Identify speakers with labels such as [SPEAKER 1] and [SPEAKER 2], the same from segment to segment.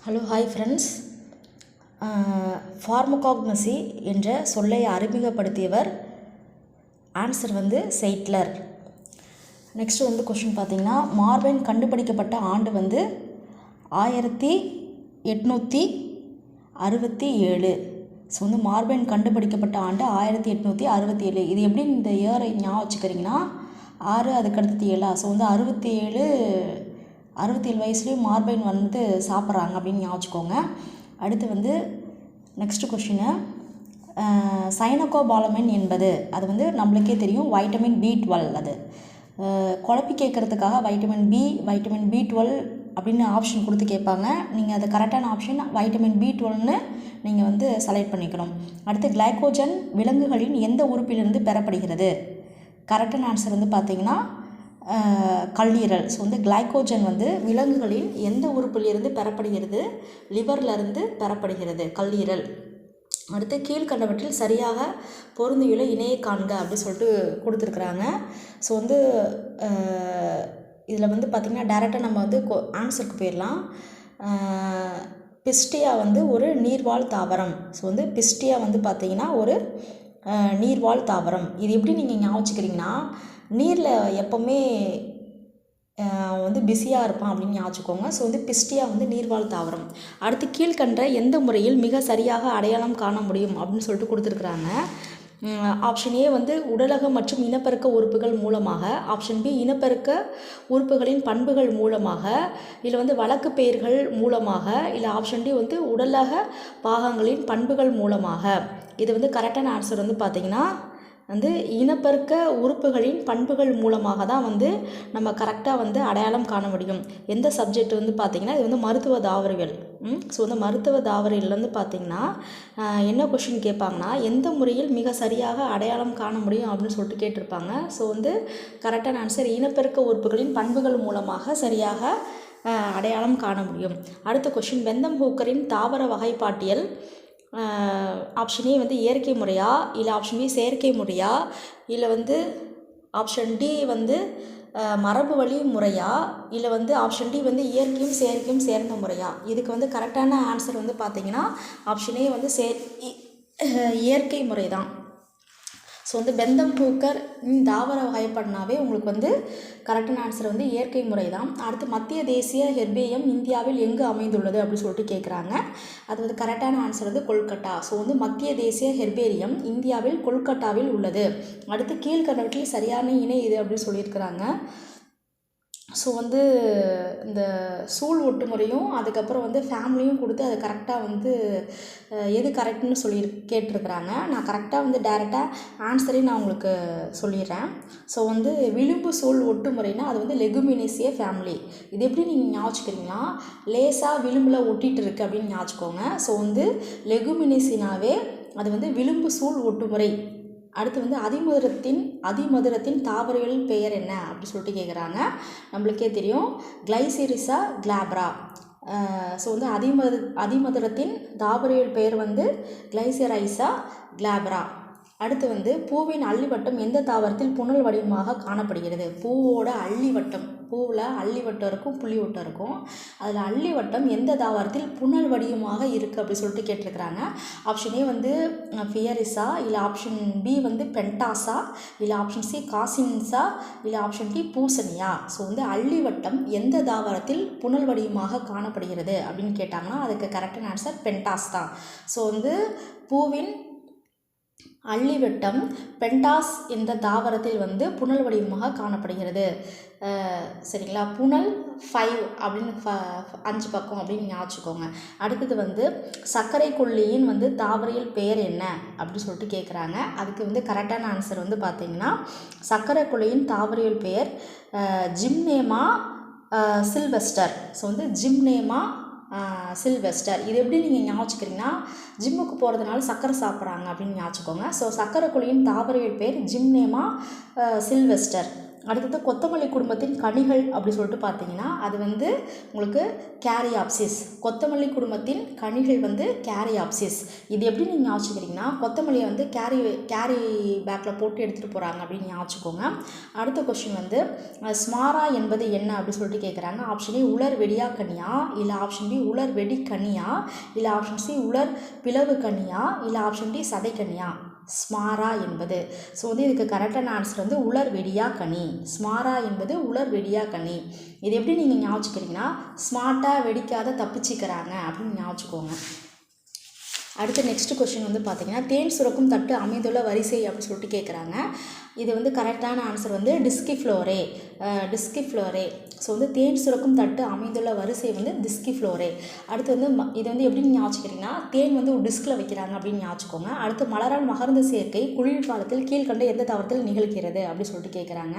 [SPEAKER 1] Hello hi friends. Pharmacognosy என்ற சொல்லை அறிமுகப்படுத்தியவர் answer செய்ட்லர். Next question பார்த்திங்கன்னா, மார்பன் கண்டுபிடிக்கப்பட்ட ஆண்டு 1867. ஸோ மார்பன் கண்டுபிடிக்கப்பட்ட ஆண்டு 1867. இது எப்படி இந்த இயரை ஞாபகம் வச்சுக்கிறீங்கன்னா 6 அதுக்கடுத்து 7. ஸோ 67 வயசுலேயும் மார்பைன் சாப்பிட்றாங்க அப்படின்னு ஞாபகம் வச்சுக்கோங்க. அடுத்து நெக்ஸ்ட்டு கொஷினு, சைனகோபாலமின் என்பது அது நம்மளுக்கே தெரியும் வைட்டமின் B12. அது குழப்பி கேட்குறதுக்காக வைட்டமின் B12 அப்படின்னு ஆப்ஷன் கொடுத்து கேட்பாங்க. நீங்கள் அது கரெக்டான ஆப்ஷன் வைட்டமின் B12ன்னு நீங்கள் செலக்ட் பண்ணிக்கணும். அடுத்து கிளைக்கோஜன் விலங்குகளின் எந்த உறுப்பிலிருந்து பெறப்படுகிறது? கரெக்டான ஆன்சர் பார்த்தீங்கன்னா கல்லீரல். ஸோ கிளைக்கோஜன் விலங்குகளின் எந்த உறுப்பிலிருந்து பெறப்படுகிறது? லிவர்லேருந்து பெறப்படுகிறது, கல்லீரல். அடுத்து கீழ்கண்டவற்றில் சரியாக பொருந்தியுள்ள இணையை காண்க அப்படின்னு சொல்லிட்டு கொடுத்துருக்குறாங்க. ஸோ இதில் பார்த்திங்கன்னா டைரெக்டாக நம்ம ஆன்சருக்கு போயிடலாம். பிஸ்டியா ஒரு நீர்வாழ் தாவரம். ஸோ பிஸ்டியா பார்த்திங்கன்னா ஒரு நீர்வாழ் தாவரம். இது எப்படி நீங்கள் ஞாபகம் வச்சுக்கிறீங்கன்னா, நீரில் எப்போவுமே பிஸியாக இருப்பான் அப்படின்னு ஞாபகம். ஸோ பிஸ்டியா நீர்வாழ் தாவரம். அடுத்து கீழ்கண்ட எந்த முறையில் மிக சரியாக அடையாளம் காண முடியும் அப்படின்னு சொல்லிட்டு கொடுத்துருக்குறாங்க. ஆப்ஷன் ஏ உடலக மற்றும் இனப்பெருக்க உறுப்புகள் மூலமாக, ஆப்ஷன் பி இனப்பெருக்க உறுப்புகளின் பண்புகள் மூலமாக, இல்லை வழக்கு பெயர்கள் மூலமாக, இல்லை ஆப்ஷன் டி உடலக பாகங்களின் பண்புகள் மூலமாக. இது கரெக்டான ஆன்சர் பார்த்திங்கன்னா இனப்பெருக்க உறுப்புகளின் பண்புகள் மூலமாக தான் நம்ம கரெக்டாக அடையாளம் காண முடியும். எந்த சப்ஜெக்ட் பார்த்திங்கன்னா இது மருத்துவ தாவரவியல். ஸோ மருத்துவ தாவரவியல் பார்த்திங்கன்னா என்ன கொஷின் கேட்பாங்கன்னா, எந்த முறையில் மிக சரியாக அடையாளம் காண முடியும் அப்படின்னு சொல்லிட்டு கேட்டிருப்பாங்க. ஸோ கரெக்டான ஆன்சர் இனப்பெருக்க உறுப்புகளின் பண்புகள் மூலமாக சரியாக அடையாளம் காண முடியும். அடுத்த கொஷின், வெந்தம் ஹூக்கரின் தாவர வகைப்பாட்டியல் ஆப்ஷன் ஏ இயற்கை முறையா, இல்லை ஆப்ஷன் பி செயற்கை முறையா, இல்லை ஆப்ஷன் டி மரபு வழி முறையா, இல்லை ஆப்ஷன் டி இயற்கையும் செயற்கையும் சேர்ந்த முறையா. இதுக்கு கரெக்டான ஆன்சர் பார்த்திங்கன்னா ஆப்ஷன் ஏ இயற்கை முறை தான். ஸோ பெந்தம் ஹூக்கர் தாவர வகைப்பாடுனாவே உங்களுக்கு கரெக்டான ஆன்சர் இயற்கை முறை தான். அடுத்து மத்திய தேசிய ஹெர்பேரியம் இந்தியாவில் எங்கு அமைந்துள்ளது அப்படின்னு சொல்லிட்டு கேட்குறாங்க. அது கரெக்டான ஆன்சர் கொல்கட்டா. ஸோ மத்திய தேசிய ஹெர்பேரியம் இந்தியாவில் கொல்கட்டாவில் உள்ளது. அடுத்து கீழ்கண்டவற்றில் சரியான இணை இது அப்படின்னு சொல்லியிருக்கிறாங்க. ஸோ இந்த சூழ் ஒட்டுமுறையும் அதுக்கப்புறம் ஃபேமிலியும் கொடுத்து அது கரெக்டாக எது கரெக்டுன்னு கேட்டிருக்கிறாங்க. நான் கரெக்டாக டைரெக்டாக ஆன்சரையும் நான் உங்களுக்கு சொல்லிடுறேன். ஸோ விளிம்பு சூழ் ஒட்டுமுறைனா அது லெகுமினேசிய ஃபேமிலி. இது எப்படி நீங்கள் ஞாபகிக்கிறீங்கன்னா, லேசாக விளிம்பில் ஒட்டிகிட்டு இருக்குது அப்படின்னு ஞாபகிக்கோங்க. ஸோ லெகுமினேசினாவே அது விளிம்பு சூழ் ஒட்டுமுறை. அடுத்து அதிமதுரத்தின் தாவரவியல் பெயர் என்ன அப்படி சொல்லிட்டு கேட்குறாங்க. நம்மளுக்கே தெரியும், கிளைசிரிசா கிளாப்ரா. ஸோ அதிமதுரத்தின் தாவரவியல் பெயர் கிளைசிரைசா கிளாப்ரா. அடுத்து பூவின் அள்ளிவட்டம் எந்த தாவரத்தில் புனல் வடிவமாக காணப்படுகிறது? பூவோட அள்ளிவட்டம், பூவில் அள்ளிவட்டம் இருக்கும், புள்ளிவட்டம் இருக்கும். அதில் அள்ளிவட்டம் எந்த தாவரத்தில் புனல் வடிவமாக இருக்குது அப்படி சொல்லிட்டு கேட்டிருக்கிறாங்க. ஆப்ஷன் ஏ ஃபியரிசா, இல்லை ஆப்ஷன் பி பென்டாசா, இல்லை ஆப்ஷன் சி காசின்ஸா, இல்லை ஆப்ஷன் டி பூசணியா. ஸோ அள்ளிவட்டம் எந்த தாவரத்தில் புனல் வடிவமாக காணப்படுகிறது அப்படின்னு கேட்டாங்கன்னா அதுக்கு கரெக்டான ஆன்சர் பென்டாஸ் தான். ஸோ பூவின் அள்ளிவட்டம் பென்டாஸ் என்ற தாவரத்தில் புனல் வடிவமாக காணப்படுகிறது. சரிங்களா? புனல் 5 அப்படின்னு 5 பக்கம் அப்படின்னு ஞாபகிக்கோங்க. அடுத்தது சர்க்கரை கொல்லியின் தாவரியல் பெயர் என்ன அப்படின்னு சொல்லிட்டு கேட்குறாங்க. அதுக்கு கரெக்டான ஆன்சர் பார்த்திங்கன்னா சர்க்கரை கொல்லியின் தாவரியல் பெயர் gymnema sylvestre. So gymnema sylvestre. இது எப்படி நீங்கள் ஞாபகிக்கிறீங்கன்னா, ஜிம்முக்கு போகிறதுனால சர்க்கரை சாப்பிட்றாங்க அப்படின்னு ஞாபகிக்கோங்க. ஸோ சர்க்கரை கொல்லியின் தாவரவியல் பேர் ஜிம்னேமா சில்வெஸ்டர். அடுத்தது கொத்தமல்லி குடும்பத்தின் கனிகள் அப்படி சொல்லிட்டு பார்த்தீங்கன்னா அது வந்து உங்களுக்கு கேரியாப்சிஸ். கொத்தமல்லி குடும்பத்தின் கனிகள் வந்து கேரியாப்சிஸ். இது எப்படி நீங்கள் ஞாபகிக்கிறீங்கன்னா கொத்தமல்லியை வந்து கேரி பேக்கில் போட்டு எடுத்துகிட்டு போகிறாங்க அப்படின்னு ஞாபகிக்கோங்க. அடுத்த கொஸ்டின் வந்து ஸ்மாரா என்பது என்ன அப்படின்னு சொல்லிட்டு கேட்குறாங்க. ஆப்ஷன் ஏ உலர் வெடியா கனியா, இல்லை ஆப்ஷன் பி உலர் வெடி கனியா, இல்லை ஆப்ஷன் சி உலர் பிளவு கனியா, இல்லை ஆப்ஷன் டி சதை கனியா. ஸ்மாரா என்பது ஸோ வந்து இதுக்கு கரெக்டான ஆன்சர் வந்து உலர் வெடியா கனி. ஸ்மாரா என்பது உலர் வெடியா கனி. இது எப்படி நீங்கள் ஞாபகிக்கிறீங்கன்னா ஸ்மார்ட்டாக வெடிக்காத தப்பிச்சிக்கிறாங்க அப்படின்னு ஞாபகிக்கோங்க. அடுத்த நெக்ஸ்ட் கொஸ்டின் வந்து பார்த்தீங்கன்னா தேன் சுரக்கும் தட்டு அமைந்துள்ள வரிசை அப்படின்னு சொல்லிட்டு கேட்குறாங்க. இது வந்து கரெக்டான ஆன்சர் வந்து டிஸ்கிஃப்ளோரே. ஸோ வந்து தேன் சுரக்கும் தட்டு அமைந்துள்ள வரிசை வந்து டிஸ்கிஃப்ளோரே. அடுத்து வந்து இது வந்து எப்படின்னு ஞாபகிக்கிறீங்கன்னா தேன் வந்து ஒரு டிஸ்கில் வைக்கிறாங்க அப்படின்னு ஞாபகிக்கோங்க. அடுத்து மலரால் மகரந்த சேர்க்கை குளிர்காலத்தில் கீழ்கண்ட எந்த தாவரத்தில் நிகழ்கிறது அப்படின்னு சொல்லிட்டு கேட்குறாங்க.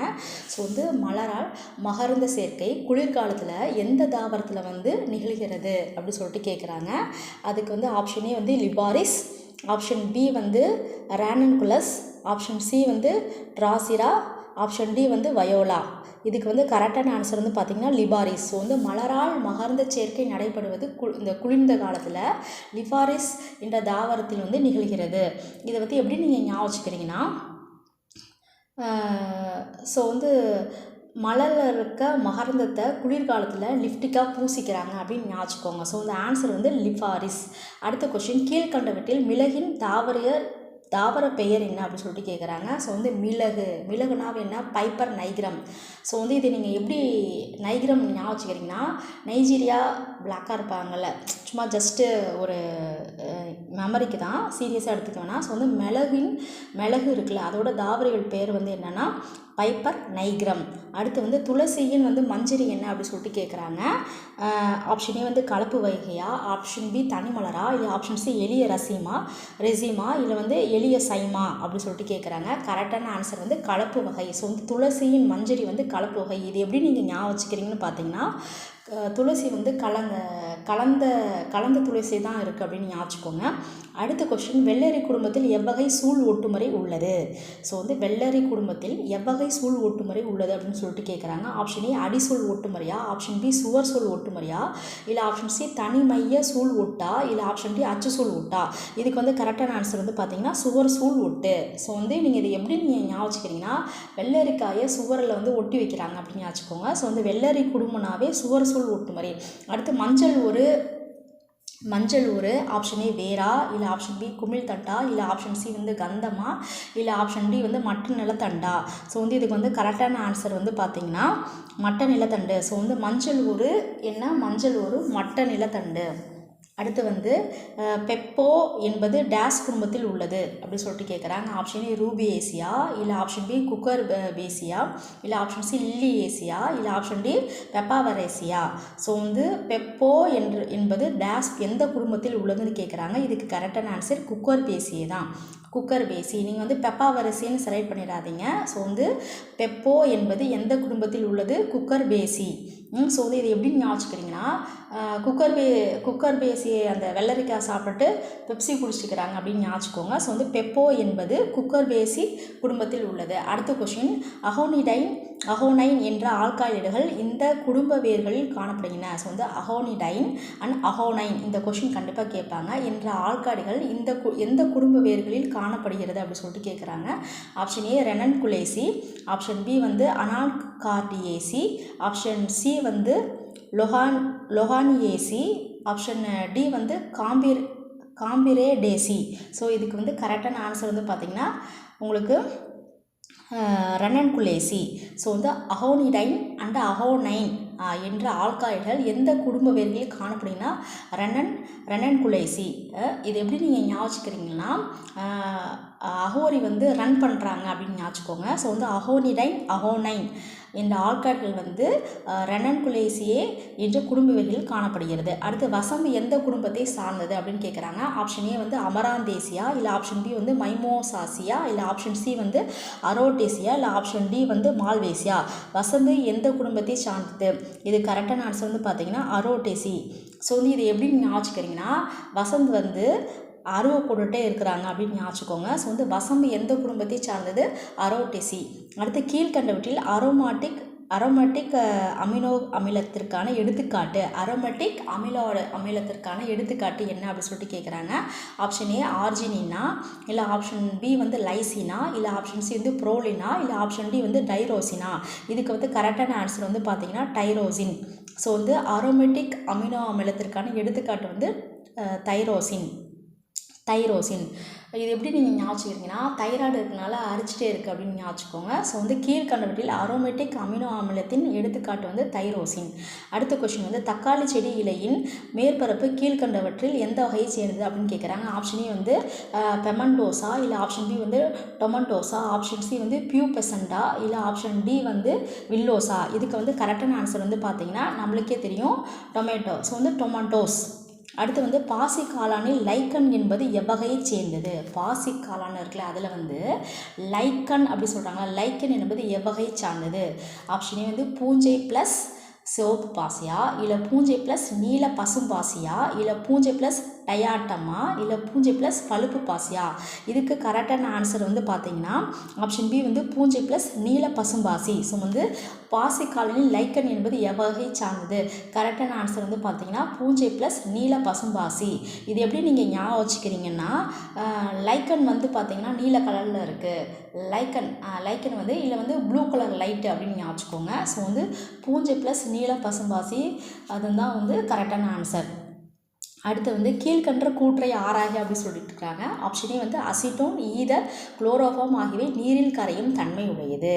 [SPEAKER 1] ஸோ வந்து மலரால் மகரந்த சேர்க்கை குளிர்காலத்தில் எந்த தாவரத்தில் வந்து நிகழ்கிறது அப்படின்னு சொல்லிட்டு கேட்குறாங்க. அதுக்கு வந்து ஆப்ஷன் ஏ வந்து லிபாரிஸ், ஆப்ஷன் பி வந்து ரானன்குலஸ், ஆப்ஷன் சி வந்து ட்ராசிரா, ஆப்ஷன் டி வந்து வயோலா. இதுக்கு வந்து கரெக்டான ஆன்சர் வந்து பார்த்திங்கன்னா லிபாரிஸ். ஸோ வந்து மலரால் மகரந்த சேர்க்கை நடைபெறுவது இந்த குளிர்ந்த காலத்தில் லிபாரிஸ் என்ற தாவரத்தில் வந்து நிகழ்கிறது. இதை வந்து எப்படி நீங்கள் ஞாபகிக்கிறீங்கன்னா ஸோ வந்து மலரில் இருக்க மகரந்தத்தை குளிர்காலத்தில் லிப்டிக்காக பூசிக்கிறாங்க அப்படின்னு ஞாபகிக்கோங்க. ஸோ இந்த ஆன்சர் வந்து லிபாரிஸ். அடுத்த கொஸ்டின் கீழ்கண்டவற்றில் மிளகின் தாவர பெயர் என்ன அப்படின்னு சொல்லிட்டு கேட்குறாங்க. ஸோ வந்து மிளகுனாவே என்ன பைப்பர் நைக்ரம். ஸோ வந்து இதை நீங்கள் எப்படி நைக்ரம் ஞாபகிக்கிறீங்கன்னா நைஜீரியா பிளாக்காக இருப்பாங்கள்ல, சும்மா ஜஸ்ட்டு ஒரு மெமரிக்கு தான், சீரியஸாக எடுத்துக்க வேணாம். ஸோ வந்து மிளகு இருக்குல்ல அதோட தாவரவியல் பேர் வந்து என்னென்னா பைப்பர் நைக்ரம். அடுத்து வந்து துளசியின் வந்து மஞ்சரி என்ன அப்படின்னு சொல்லிட்டு கேட்குறாங்க. ஆப்ஷன் ஏ வந்து கலப்பு வகையா, ஆப்ஷன் பி தனிமலரா, இல்லை ஆப்ஷன் சி எளிய ரெசிமா, இல்லை வந்து எளிய சைமா அப்படின்னு சொல்லிட்டு கேட்குறாங்க. கரெக்டான ஆன்சர் வந்து கலப்பு வகை. ஸோ வந்து துளசியின் மஞ்சரி வந்து கலப்பு வகை. இது எப்படி நீங்கள் ஞாபகம் வச்சுக்கிறீங்கன்னு பார்த்தீங்கன்னா துளசி வந்து கலந்த துளசி தான் இருக்குது அப்படின்னு ஞாபகிக்கோங்க. அடுத்த கொஸ்டின் வெள்ளரி குடும்பத்தில் எவ்வகை சூழ் ஒட்டுமுறை உள்ளது. ஸோ வந்து வெள்ளரி குடும்பத்தில் எவ்வகை சூழ் ஒட்டுமுறை உள்ளது அப்படின்னு சொல்லிட்டு கேட்குறாங்க. ஆப்ஷன் ஏ அடிசூழ் ஒட்டுமுறையா, ஆப்ஷன் பி சுவர் சூழ் ஒட்டுமுறையா, இல்லை ஆப்ஷன் சி தனிமைய சூழ் ஒட்டா, இல்லை ஆப்ஷன் டி அச்சு சூழ் ஒட்டா. இதுக்கு வந்து கரெக்டான ஆன்சர் வந்து பார்த்தீங்கன்னா சுவர் சூழ் ஒட்டு. ஸோ வந்து நீங்கள் இதை எப்படி நீங்கள் ஞாபகிக்கிறீங்கன்னா வெள்ளரிக்காயை சுவரில் வந்து ஒட்டி வைக்கிறாங்க அப்படின்னு ஞாபகிக்கோங்க. ஸோ வந்து வெள்ளரி குடும்பம்னாவே சுவர் சூழ் ஒட்டுமுறை. அடுத்து மஞ்சள் ஊர் ஆப்ஷன் ஏ வேரா, இல்லை ஆப்ஷன் பி குமிழ் தட்டா, இல்லை ஆப்ஷன் சி வந்து கந்தமா, இல்லை ஆப்ஷன் டி வந்து மட்ட நிலத்தண்டா. ஸோ வந்து இதுக்கு வந்து கரெக்டான ஆன்சர் வந்து பார்த்திங்கன்னா மட்ட நிலத்தண்டு. ஸோ வந்து மஞ்சள் ஊர் மட்ட நிலத்தண்டு. அடுத்து வந்து பெப்போ என்பது டேஸ் குடும்பத்தில் உள்ளது அப்படி சொல்லிட்டு கேட்குறாங்க. ஆப்ஷன் ஏ ரூபியேசியா, இல்லை ஆப்ஷன் பி குக்கர் பேசியா, இல்லை ஆப்ஷன் சி லில்லியேசியா, இல்லை ஆப்ஷன் டி பெப்பாவரேசியா. ஸோ வந்து பெப்போ என்பது டேஸ் எந்த குடும்பத்தில் உள்ளதுன்னு கேட்குறாங்க. இதுக்கு கரெக்டான ஆன்சர் குக்கர் பேசியே தான். நீங்கள் வந்து பெப்பாவரேசின்னு செலக்ட் பண்ணிடாதீங்க. ஸோ வந்து பெப்போ என்பது எந்த குடும்பத்தில் உள்ளது குக்கர் பேசி. ஸோ வந்து இது எப்படின்னு ஞாபகிக்கிறீங்கன்னா குக்கர் பேசி அந்த வெள்ளரிக்காய் சாப்பிட்டு பெப்சி குடிச்சிக்கிறாங்க அப்படின்னு ஞாபகிக்கோங்க. ஸோ வந்து பெப்போ என்பது குக்கர் பேசி குடும்பத்தில் உள்ளது. அடுத்த கொஸ்டின் அகோனைன் என்ற ஆல்காய்டுகள் இந்த குடும்ப வேர்களில் காணப்படுகின்றன. ஸோ வந்து அகோனிடைன் அண்ட் அகோனைன் இந்த கொஸ்டின் கண்டிப்பாக கேட்பாங்க. என்ற ஆல்காய்டுகள் எந்த குடும்ப வேர்களில் காணப்படுகிறது அப்படின்னு சொல்லிட்டு கேட்குறாங்க. ஆப்ஷன் ஏ ரெனன்குலேசி, ஆப்ஷன் பி வந்து அனால்கார்டியேசி, ஆப்ஷன் சி வந்து லொஹானியேசி, ஆப்ஷன் டி வந்து காம்பிரேடேசி. ஸோ இதுக்கு வந்து கரெக்டான ஆன்சர் வந்து பார்த்திங்கன்னா உங்களுக்கு ரெனன்குலேசி. ஸோ வந்து அகோனிடைன் அண்ட் அகோனைன் என்ற ஆல்காய்டுகள் எந்த குடும்ப வேர்களில் காணப்படுங்கன்னா ரெனன்குலேசி. இது எப்படி நீங்கள் ஞாபகிக்கிறீங்கன்னா அகோரி வந்து ரன் பண்ணுறாங்க அப்படின்னு ஞாபகிக்கோங்க. ஸோ வந்து அகோனைன் இந்த ஆல்காய்டுகள் வந்து ரெனன்குலேசியே என்ற குடும்ப வேர்களில் காணப்படுகிறது. அடுத்து வசம்பு எந்த குடும்பத்தை சார்ந்தது அப்படின்னு கேட்குறாங்க. ஆப்ஷன் ஏ வந்து அமராந்தேசியா, இல்லை ஆப்ஷன் பி வந்து மைமோசாசியா, இல்லை ஆப்ஷன் சி வந்து அரோட்டேசியா, இல்லை ஆப்ஷன் டி வந்து மால்வேசியா. வசம்பு எந்த குடும்பத்தை சார்ந்தது? இது கரெக்டான ஆன்சர் வந்து பார்த்தீங்கன்னா அரோட்டேசி. ஸோ வந்து இது எப்படி ஞாபகிக்கிறீங்கன்னா வசந்த் வந்து அருவை போட்டுகிட்டே இருக்கிறாங்க அப்படின்னு ஞாபகிச்சுக்கோங்க. ஸோ வந்து வசம்பு எந்த குடும்பத்தை சார்ந்தது? அரோட்டேசி. அடுத்து கீழ்கண்டவற்றில் அரோமேட்டிக் அமினோ அமிலத்திற்கான எடுத்துக்காட்டு. அரோமேட்டிக் அமிலத்திற்கான எடுத்துக்காட்டு என்ன அப்படின்னு சொல்லிட்டு கேட்குறாங்க. ஆப்ஷன் ஏ ஆர்ஜினினா, இல்லை ஆப்ஷன் பி வந்து லைசினா, இல்லை ஆப்ஷன் சி வந்து புரோலினா, இல்லை ஆப்ஷன் டி வந்து டைரோசினா. இதுக்கு வந்து கரெக்டான ஆன்சர் வந்து பார்த்திங்கன்னா டைரோசின். ஸோ வந்து அரோமேட்டிக் அமினோ அமிலத்திற்கான எடுத்துக்காட்டு வந்து தைரோசின். இது எப்படி நீங்கள் ஞாபகிச்சிக்கிறீங்கன்னா, தைராய்டு இருக்கனால அரிச்சிட்டே இருக்குது அப்படின்னு ஞாபகிச்சுக்கோங்க. ஸோ வந்து கீழ்கண்டவற்றில் அரோமேட்டிக் அமினோ அமிலத்தின் எடுத்துக்காட்டு வந்து தைரோசின். அடுத்த கொஸ்டின் வந்து தக்காளி செடி இலையின் மேற்பரப்பு கீழ்கண்டவற்றில் எந்த வகையை சேர்ந்தது அப்படின்னு கேட்குறாங்க. ஆப்ஷன் ஏ வந்து பெமண்டோசா, இல்லை ஆப்ஷன் பி வந்து டொமண்டோசா, ஆப்ஷன் சி வந்து பியூபெசண்டா, இல்லை ஆப்ஷன் டி வந்து வில்லோசா. இதுக்கு வந்து கரெக்டான ஆன்சர் வந்து பார்த்திங்கன்னா நம்மளுக்கே தெரியும், டொமேட்டோ. ஸோ வந்து டொமேட்டோஸ். அடுத்து வந்து பாசி காளானில் லைக்கன் என்பது எவ்வகையை சேர்ந்தது? பாசி காளான் இருக்குல்ல, அதில் வந்து லைக்கன் அப்படி சொல்கிறாங்களா, லைக்கன் என்பது எவ்வகையை சார்ந்தது? ஆப்ஷன் ஏ வந்து பூஞ்சை ப்ளஸ் சிவப்பு பாசியா, இல்லை பூஞ்சை ப்ளஸ் நீல பசும் பாசியா, இல்லை பூஞ்சை ப்ளஸ் டயாட்டமா, இல்லை பூஞ்சை ப்ளஸ் பழுப்பு பாசியா. இதுக்கு கரெக்டான ஆன்சர் வந்து பார்த்திங்கன்னா ஆப்ஷன் பி வந்து பூஞ்சை ப்ளஸ் நீல பசும்பாசி. ஸோ வந்து பாசி காலனில் லைக்கன் என்பது எவ்வகை சார்ந்தது? கரெக்டான ஆன்சர் வந்து பார்த்திங்கன்னா பூஞ்சை ப்ளஸ் நீல பசும்பாசி. இது எப்படி நீங்கள் ஞாபகம் வச்சுக்கிறீங்கன்னா, லைக்கன் வந்து பார்த்திங்கன்னா நீல கலரில் இருக்குது, லைக்கன் வந்து இல்லை வந்து ப்ளூ கலர் லைட்டு அப்படின்னு ஞாபகிச்சுக்கோங்க. ஸோ வந்து பூஞ்சை ப்ளஸ் நீல பசும்பாசி அதுதான் வந்து கரெக்டான ஆன்சர். அடுத்து வந்து கீழ்கண்ட கூற்றை ஆராய அப்படின்னு சொல்லிட்டு இருக்காங்க. ஆப்ஷன் ஏ வந்து அசிட்டோன், ஈதர், குளோரோஃபார்ம் ஆகியவை நீரில் கரையும் தன்மை உடையது.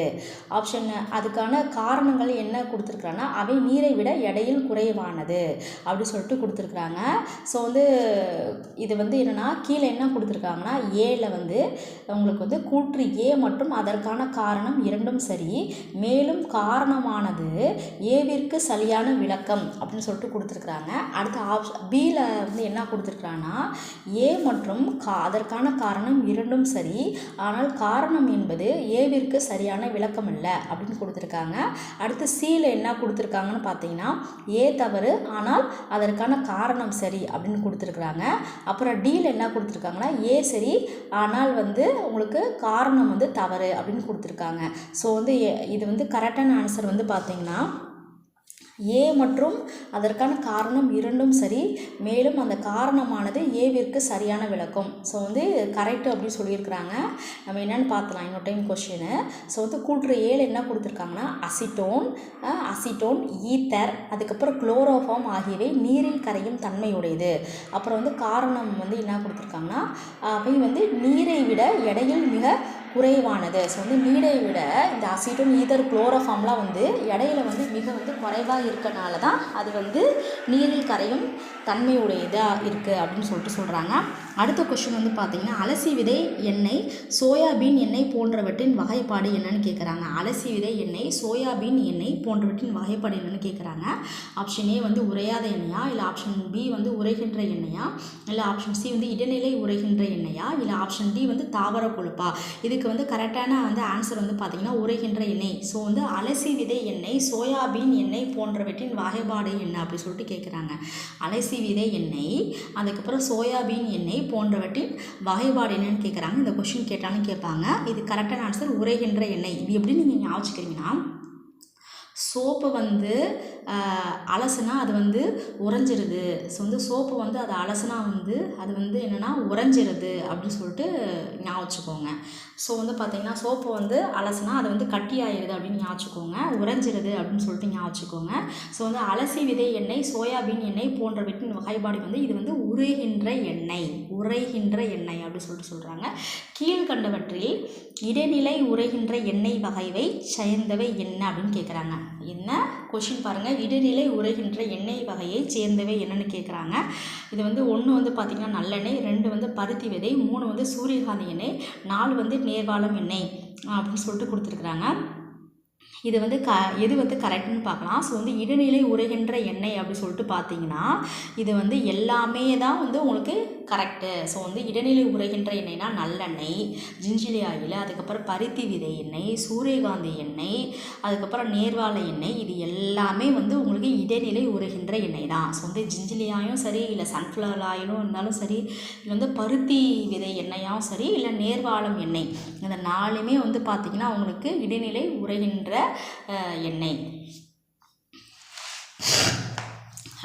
[SPEAKER 1] ஆப்ஷன் அதுக்கான காரணங்கள் என்ன கொடுத்துருக்குறாங்கன்னா, அவை நீரை விட எடையில் குறைவானது அப்படி சொல்லிட்டு கொடுத்துருக்குறாங்க. ஸோ வந்து இது வந்து என்னென்னா கீழே என்ன கொடுத்துருக்காங்கன்னா, ஏல வந்து உங்களுக்கு வந்து கூற்று ஏ மற்றும் அதற்கான காரணம் இரண்டும் சரி, மேலும் காரணமானது ஏவிற்கு சரியான விளக்கம் அப்படின்னு சொல்லிட்டு கொடுத்துருக்குறாங்க. அடுத்த ஆப்ஷன் பியில் வந்து என்ன கொடுத்துருக்குறாங்கன்னா, ஏ மற்றும் அதற்கான காரணம் இரண்டும் சரி, ஆனால் காரணம் என்பது ஏவிற்கு சரியான விளக்கம் இல்லை அப்படின்னு கொடுத்துருக்காங்க. அடுத்து சியில் என்ன கொடுத்துருக்காங்கன்னு பார்த்தீங்கன்னா, ஏ தவறு ஆனால் அதற்கான காரணம் சரி அப்படின்னு கொடுத்துருக்குறாங்க. அப்புறம் டியில் என்ன கொடுத்துருக்காங்கன்னா, ஏ சரி ஆனால் வந்து உங்களுக்கு காரணம் வந்து தவறு அப்படின்னு கொடுத்துருக்காங்க. ஸோ வந்து இது வந்து கரெக்டான ஆன்சர் வந்து பார்த்தீங்கன்னா ஏ மற்றும் அதற்கான காரணம் இரண்டும் சரி, மேலும் அந்த காரணமானது ஏவிற்கு சரியான விளக்கம். ஸோ வந்து கரெக்டு அப்படின்னு சொல்லியிருக்கிறாங்க. நம்ம என்னென்னு பார்த்துலாம் இன்னொரு டைம் கொஸ்டின். ஸோ வந்து கூற்று ஏழு என்ன கொடுத்துருக்காங்கன்னா, அசிட்டோன், ஈத்தர், அதுக்கப்புறம் குளோரோஃபார்ம் ஆகியவை நீரில் கரையும் தன்மையுடையது. அப்புறம் வந்து காரணம் வந்து என்ன கொடுத்துருக்காங்கன்னா, அவை வந்து நீரை விட எடையில் மிக குறைவானது. ஸோ வந்து நீரை விட இந்த அசிட்டோன், ஈதர், குளோரோஃபார்ம்லாம் வந்து எடையில் வந்து மிக வந்து குறைவாக இருக்கனால தான் அது வந்து நீரில் கரையும் தன்மையுடையதாக இருக்குது அப்படின்னு சொல்கிறாங்க. அடுத்த கொஸ்டின் வந்து பார்த்திங்கன்னா, அலசி விதை எண்ணெய், சோயாபீன் எண்ணெய் போன்றவற்றின் வகைப்பாடு என்னன்னு கேட்குறாங்க. அலசி விதை எண்ணெய், சோயாபீன் எண்ணெய் போன்றவற்றின் வகைப்பாடு என்னன்னு கேட்குறாங்க. ஆப்ஷன் ஏ வந்து உறையாத எண்ணெயா, இல்லை ஆப்ஷன் பி வந்து உறைகின்ற எண்ணெயா, இல்லை ஆப்ஷன் சி வந்து இடைநிலை உறைகின்ற எண்ணெயா, இல்லை ஆப்ஷன் டி வந்து தாவர கொழுப்பா. இதுக்கு வந்து கரெக்டான வந்து ஆன்சர் வந்து பார்த்திங்கன்னா உறைகின்ற எண்ணெய். ஸோ வந்து அலசி விதை எண்ணெய், சோயாபீன் எண்ணெய் போன்றவற்றின் வகைப்பாடு என்ன அப்படி சொல்லிட்டு கேட்குறாங்க. அலசி விதை எண்ணெய், அதுக்கப்புறம் சோயாபீன் எண்ணெய் போன்றவற்றின் வகைப்பாடு என்னன்னு கேட்குறாங்க. இந்த கொஸ்டின் கேட்டாலும் கேட்பாங்க. இது கரெக்டான ஆன்சர் உறைகின்ற எண்ணெய். இது எப்படி நீங்கள் ஞாபகிக்கிறீங்கன்னா, சோப்பு வந்து அலசுனா அது வந்து உறைஞ்சிருது. ஸோ வந்து சோப்பு வந்து அது அலசுனா வந்து அது வந்து என்னென்னா உறைஞ்சிருது அப்படின்னு சொல்லிட்டு ஞாபகிச்சுக்கோங்க. ஸோ வந்து பார்த்திங்கன்னா சோப்பு வந்து அலசுனா அது வந்து கட்டி ஆயிடுது அப்படின்னு ஞாபகிச்சுக்கோங்க, உறைஞ்சிருது அப்படின்னு சொல்லிட்டு ஞாபகிச்சுக்கோங்க. ஸோ வந்து அலசி விதை எண்ணெய், சோயாபீன் எண்ணெய் போன்றவற்றின் வகைப்பாடு வந்து இது வந்து உறைகின்ற எண்ணெய் அப்படின்னு சொல்லிட்டு சொல்கிறாங்க. கீழ்கண்டவற்றில் இடைநிலை உறைகின்ற எண்ணெய் வகைவை சேர்ந்தவை என்ன அப்படின்னு கேட்குறாங்க. என்ன கொஷின் பாருங்கள், இடைநிலை உறைகின்ற எண்ணெய் வகையை சேர்ந்தவை என்னன்னு கேட்குறாங்க. இது வந்து 1 வந்து பார்த்திங்கன்னா நல்லெண்ணெய், 2 வந்து பருத்தி விதை, 3 வந்து சூரியகாந்தி எண்ணெய், 4 வந்து நேர்வாளம் எண்ணெய் அப்படின்னு சொல்லிட்டு கொடுத்துருக்குறாங்க. இது வந்து எது வந்து கரெக்டுன்னு பார்க்கலாம். ஸோ வந்து இடைநிலை உறைகின்ற எண்ணெய் அப்படி சொல்லிட்டு பார்த்தீங்கன்னா இது வந்து எல்லாமே தான் வந்து உங்களுக்கு கரெக்டு. ஸோ வந்து இடைநிலை உறைகின்ற எண்ணெய்னா நல்லெண்ணெய், ஜிஞ்சிலி ஆயில், அதுக்கப்புறம் பருத்தி விதை எண்ணெய், சூரியகாந்தி எண்ணெய், அதுக்கப்புறம் நேர்வாழை எண்ணெய், இது எல்லாமே வந்து உங்களுக்கு இடைநிலை உறைகின்ற எண்ணெய் தான். ஸோ வந்து ஜிஞ்சிலி ஆயிலும் சரி, இல்லை சன்ஃப்ளவர் ஆயிலும் இருந்தாலும் சரி, இல்லை வந்து பருத்தி விதை எண்ணெயாகவும் சரி, இல்லை நேர்வாழம் எண்ணெய், இந்த நாலுமே வந்து பார்த்திங்கன்னா உங்களுக்கு இடைநிலை உறைகின்ற எண்ணெய்.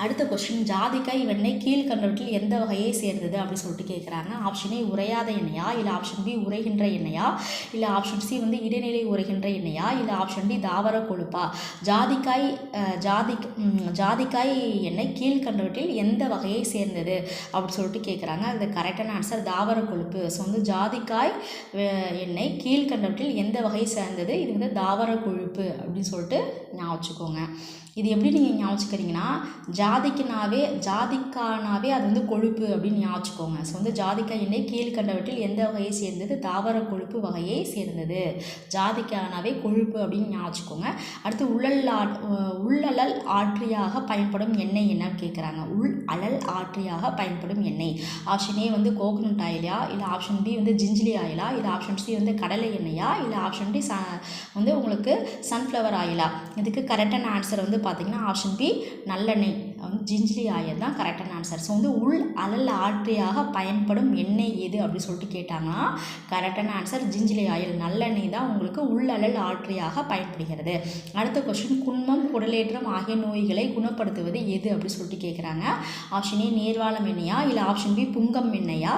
[SPEAKER 1] அடுத்த கொஸ்டின், ஜாதிக்காய் வெண்ணெய் கீழ்கண்டவற்றில் எந்த வகையை சேர்ந்தது அப்படின்னு சொல்லிட்டு கேட்குறாங்க. ஆப்ஷன் ஏ உறையாத எண்ணெயா, இல்லை ஆப்ஷன் பி உறைகின்ற எண்ணெயா, இல்லை ஆப்ஷன் சி வந்து இடைநிலை உறைகின்ற எண்ணெயா, இல்லை ஆப்ஷன் டி தாவர கொழுப்பா. ஜாதிக்காய் எண்ணெய் கீழ்கண்டவற்றில் எந்த வகையை சேர்ந்தது அப்படின்னு சொல்லிட்டு கேட்குறாங்க. அது கரெக்டான ஆன்சர் தாவர கொழுப்பு. ஸோ வந்து ஜாதிக்காய் எண்ணெய் கீழ்கண்டவற்றில் எந்த வகையை சேர்ந்தது, இது வந்து தாவர கொழுப்பு அப்படின்னு சொல்லிட்டு ஞாபகம் வச்சுக்கோங்க. இது எப்படி நீங்கள் ஞாபகம் வச்சுக்கிறீங்கன்னா, ஜாதிக்கானாவே அது வந்து கொழுப்பு அப்படின்னு ஞாபகம் வச்சுக்கோங்க. ஸோ வந்து ஜாதிக்காய் எண்ணெய் கீழ்கண்டவற்றில் எந்த வகையை சேர்ந்தது, தாவர கொழுப்பு வகையை சேர்ந்தது. ஜாதிக்கானாவே கொழுப்பு அப்படின்னு ஞாபகம் வச்சுக்கோங்க. அடுத்து உள்ளழல் ஆற்றியாக பயன்படும் எண்ணெய் என்னன்னு கேட்குறாங்க. அழல் ஆற்றியாக பயன்படும் எண்ணெய். ஆப்ஷன் ஏ வந்து கோகனட் ஆயிலா, இல்லை ஆப்ஷன் பி வந்து ஜிஞ்சிலி ஆயிலா, இல்லை ஆப்ஷன் சி வந்து கடலை எண்ணெயா, இல்லை ஆப்ஷன் டி வந்து உங்களுக்கு சன்ஃப்ளவர் ஆயிலா. இதுக்கு கரெக்டான ஆன்சர் வந்து பார்த்திங்கன்னா ஆப்ஷன் பி நல்லெண்ணெய் வந்து ஜிஞ்சிலி ஆயில் தான் கரெக்டான ஆன்சர். ஸோ வந்து அழல் ஆற்றியாக பயன்படும் எண்ணெய் எது அப்படின்னு சொல்லிட்டு கேட்டாங்கன்னா கரெக்டான ஆன்சர் ஜிஞ்சிலி ஆயில், நல்லெண்ணெய் தான் உங்களுக்கு அழல் ஆற்றியாக பயன்படுகிறது. அடுத்த கொஸ்டின், குன்மம் குடலேற்றம் ஆகிய நோய்களை குணப்படுத்துவது எது அப்படின்னு சொல்லிட்டு கேட்குறாங்க. ஆப்ஷன் ஏ நேர்வாழம் எண்ணெயா, இல்லை ஆப்ஷன் பி புங்கு எண்ணெயா,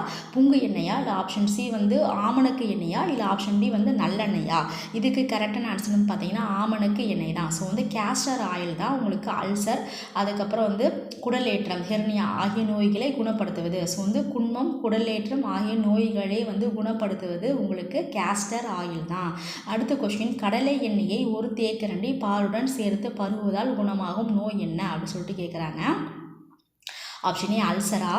[SPEAKER 1] இல்லை ஆப்ஷன் சி வந்து ஆமணக்கு எண்ணெயா, இல்லை ஆப்ஷன் டி வந்து நல்லெண்ணெயா. இதுக்கு கரெக்டான ஆன்சர் வந்து பார்த்தீங்கன்னா ஆமணக்கு எண்ணெய் தான். ஸோ வந்து கேஸ்டர் ஆயில் தான் உங்களுக்கு அல்சர், அதுக்கப்புறம் வந்து குடலேற்றம் ஹெர்னியா ஆகிய நோய்களை குணப்படுத்துவது. ஸோ வந்து குன்மம் குடலேற்றம் ஆகிய நோய்களை வந்து குணப்படுத்துவது உங்களுக்கு கேஸ்டர் ஆயில் தான். அடுத்த கொஸ்டின், கடலை எண்ணெயை ஒரு தேக்கரண்டி பாலுடன் சேர்த்து பருகுவதால் குணமாகும் நோய் என்ன அப்படின்னு சொல்லிட்டு கேட்குறாங்க. ஆப்ஷன் ஏ அல்சரா,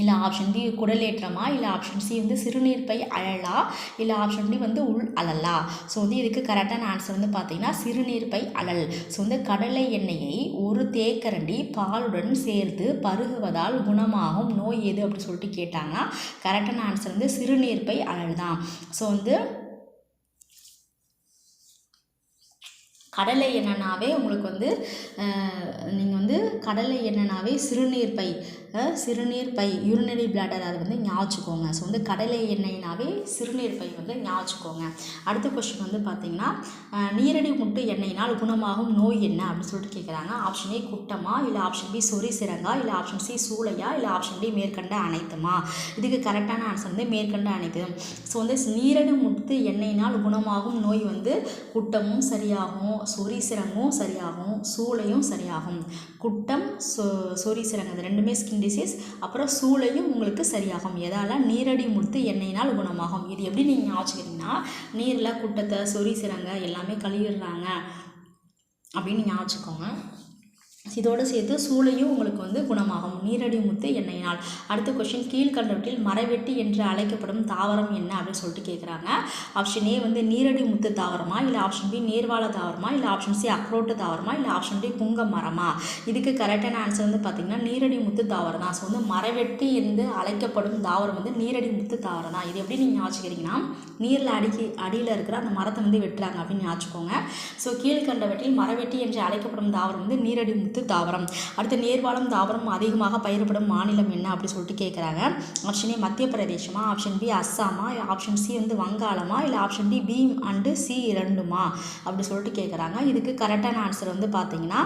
[SPEAKER 1] இல்லை ஆப்ஷன் டி குடலேற்றமா, இல்லை ஆப்ஷன் சி வந்து சிறுநீர்ப்பை அழலா, இல்லை ஆப்ஷன் டி வந்து அழலா. ஸோ வந்து இதுக்கு கரெக்டான ஆன்சர் வந்து பார்த்தீங்கன்னா சிறுநீர்ப்பை அழல். ஸோ வந்து கடலை எண்ணெயை ஒரு தேக்கரண்டி பாலுடன் சேர்த்து பருகுவதால் குணமாகும் நோய் எது அப்படின்னு சொல்லிட்டு கேட்டாங்கன்னா கரெக்டான ஆன்சர் வந்து சிறுநீர்ப்பை அழல் தான். ஸோ வந்து கடலை எண்ணெய்னாவே உங்களுக்கு வந்து நீங்கள் வந்து கடலை எண்ணெய்னாவே சிறுநீர்ப்பை யூரினரி பிளாடர் அதை வந்து ஞாபகிச்சுக்கோங்க. ஸோ வந்து கடலை எண்ணெய்னாவே சிறுநீர்ப்பை வந்து ஞாபகிச்சுக்கோங்க. அடுத்த கொஸ்டின் வந்து பார்த்தீங்கன்னா நீரடி முட்டு எண்ணெயினால் குணமாகும் நோய் என்ன அப்படின்னு சொல்லிட்டு கேட்குறாங்க. ஆப்ஷன் ஏ குட்டமா, இல்லை ஆப்ஷன் பி சொறி சிரங்கா, இல்லை ஆப்ஷன் சி சூளையா, இல்லை ஆப்ஷன் டி மேற்கண்ட அனைத்துமா. இதுக்கு கரெக்டான ஆன்சர் வந்து மேற்கண்ட அனைத்தும். ஸோ வந்து நீரடி முட்டு எண்ணெயினால் குணமாகும் நோய் வந்து குட்டமும் சரியாகும், சொறி சிரங்கும் சரியாகும், சூளையும் சரியாகும். குட்டம் சொறி சிரங்கு இது ரெண்டுமே ஸ்கின் டிசீஸ், அப்புறம் சூளையும் உங்களுக்கு சரியாகும். எதால், நீரடி முத்து எண்ணெயினால் குணமாகும். இது எப்படி நீங்கள் ஞாபகிக்கிறீங்கன்னா நீரில் குட்டத்தை சொறி சிரங்க எல்லாமே கழுவிடுறாங்க அப்படின்னு ஞாபகிச்சுக்கோங்க. இதோடு சேர்த்து சூளையும் உங்களுக்கு வந்து குணமாகும் நீரடி முத்து எண்ணெயினால். அடுத்த கொஸ்டின், கீழ்கண்டவற்றில் மரவெட்டி என்று அழைக்கப்படும் தாவரம் என்ன அப்படின்னு சொல்லிட்டு கேட்குறாங்க. ஆப்ஷன் ஏ வந்து நீரடி முத்து தாவரமா, இல்லை ஆப்ஷன் பி நேர்வாழ தாவரமா, இல்லை ஆப்ஷன் சி அக்ரோட்டு தாவரமா, இல்லை ஆப்ஷன் டி புங்க மரமா. இதுக்கு கரெக்டான ஆன்சர் வந்து பார்த்திங்கன்னா நீரடி முத்து தாவரம் தான். ஸோ வந்து மரவெட்டி என்று அழைக்கப்படும் தாவரம் வந்து நீரடி முத்து தாவரம் தான். இது எப்படி நீங்கள் ஞாபகிக்கிறீங்கன்னா நீரில் அடியில் இருக்கிற அந்த மரத்தை வந்து வெட்டுறாங்க அப்படின்னு ஞாபகிச்சுக்கோங்க. ஸோ கீழ்கண்டவற்றில் மரவெட்டி என்று அழைக்கப்படும் தாவரம் வந்து நீரடி முத்து தாவரம். அடுத்து நேர்வாழம் தாவரம் அதிகமாக பயிரப்படும் மாநிலம் என்ன அப்படி சொல்லிட்டு கேட்குறாங்க. ஆப்ஷன் ஏ மத்திய பிரதேசமா, ஆப்ஷன் பி அஸ்ஸாமா, ஆப்ஷன் சி வந்து வங்காளமா, இல்லை option D B and C இரண்டுமா அப்படி சொல்லிட்டு கேட்குறாங்க. இதுக்கு கரெக்டான ஆன்சர் வந்து பார்த்தீங்கன்னா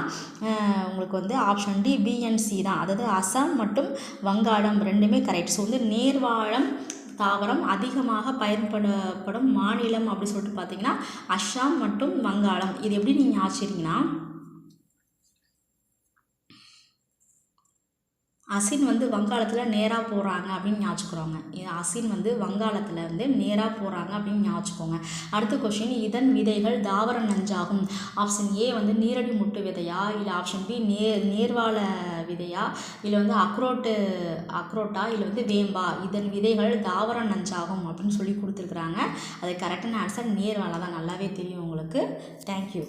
[SPEAKER 1] உங்களுக்கு வந்து ஆப்ஷன் டி பிஎன்சி தான். அதாவது அஸ்ஸாம் மற்றும் வங்காளம் ரெண்டுமே கரெக்ட். ஸோ வந்து நேர்வாழம் தாவரம் அதிகமாக பயன்படப்படும் மாநிலம் அப்படி சொல்லிட்டு பார்த்தீங்கன்னா அஸ்ஸாம் மற்றும் வங்காளம். இது எப்படி நீங்கள் ஆச்சரியங்கன்னா அசின் வந்து வங்காளத்தில் நேராக போகிறாங்க அப்படின்னு ஞாபகிச்சுக்கிறோங்க. அசின் வந்து வங்காளத்தில் வந்து நேராக போகிறாங்க அப்படின்னு ஞாபகிச்சுக்கோங்க. அடுத்த கொஸ்டின், இதன் விதைகள் தாவர நஞ்சாகும். ஆப்ஷன் ஏ வந்து நீரடி முட்டு விதையா, இல்லை ஆப்ஷன் பி நேர்வாழ விதையா, இல்லை வந்து அக்ரோட்டா, இல்லை வந்து வேம்பா, இதன் விதைகள் தாவர நஞ்சாகும் அப்படின்னு சொல்லி கொடுத்துருக்குறாங்க. அது கரெக்டான ஆன்சர் நேர்வாழை தான். நல்லாவே தெரியும் உங்களுக்கு. தேங்க்யூ.